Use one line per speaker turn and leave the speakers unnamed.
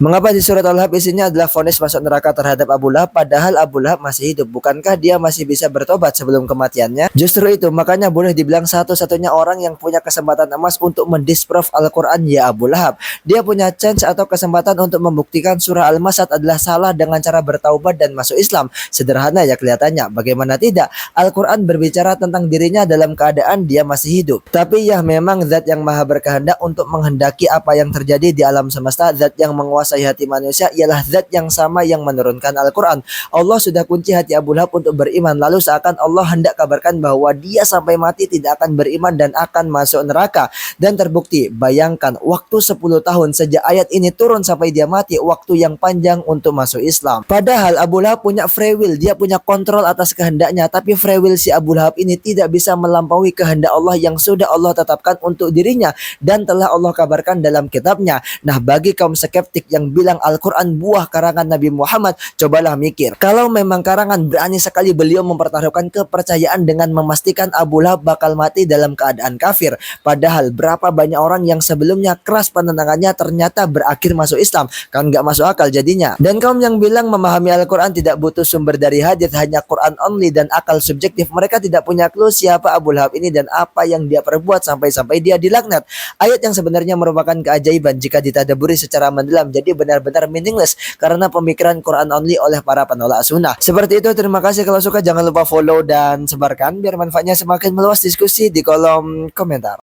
Mengapa di surat Al-Lahab isinya adalah vonis masuk neraka terhadap Abu Lahab padahal Abu Lahab masih hidup? Bukankah dia masih bisa bertobat sebelum kematiannya? Justru itu, makanya boleh dibilang satu-satunya orang yang punya kesempatan emas untuk mendisprove Al-Quran ya Abu Lahab. Dia punya chance atau kesempatan untuk membuktikan surah Al-Masad adalah salah dengan cara bertaubat dan masuk Islam. Sederhana ya kelihatannya, bagaimana tidak? Al-Quran berbicara tentang dirinya dalam keadaan dia masih hidup. Tapi ya memang zat yang maha berkehendak untuk menghendaki apa yang terjadi di alam semesta, zat yang menguasai hati manusia ialah zat yang sama yang menurunkan Al-Quran. Allah sudah kunci hati Abu Lahab untuk beriman, lalu seakan Allah hendak kabarkan bahwa dia sampai mati tidak akan beriman dan akan masuk neraka. Dan terbukti, bayangkan waktu 10 tahun sejak ayat ini turun sampai dia mati, waktu yang panjang untuk masuk Islam. Padahal Abu Lahab punya free will, dia punya kontrol atas kehendaknya, tapi free will si Abu Lahab ini tidak bisa melampaui kehendak Allah yang sudah Allah tetapkan untuk dirinya dan telah Allah kabarkan dalam kitabnya. Nah, bagi kaum skeptik yang bilang Al-Quran buah karangan Nabi Muhammad, cobalah mikir. Kalau memang karangan, berani sekali beliau mempertaruhkan kepercayaan dengan memastikan Abu Lahab bakal mati dalam keadaan kafir. Padahal berapa banyak orang yang sebelumnya keras penentangannya ternyata berakhir masuk Islam. Kan nggak masuk akal jadinya. Dan kaum yang bilang memahami Al-Quran tidak butuh sumber dari hadis, hanya Quran only dan akal subjektif, mereka tidak punya clue siapa Abu Lahab ini dan apa yang dia perbuat sampai-sampai dia dilaknat. Ayat yang sebenarnya merupakan keajaiban jika ditadaburi secara mendalam, jadi benar-benar meaningless karena pemikiran Quran only oleh para penolak sunnah. Seperti itu, terima kasih. Kalau suka jangan lupa follow dan sebarkan biar manfaatnya semakin meluas. Diskusi di kolom komentar.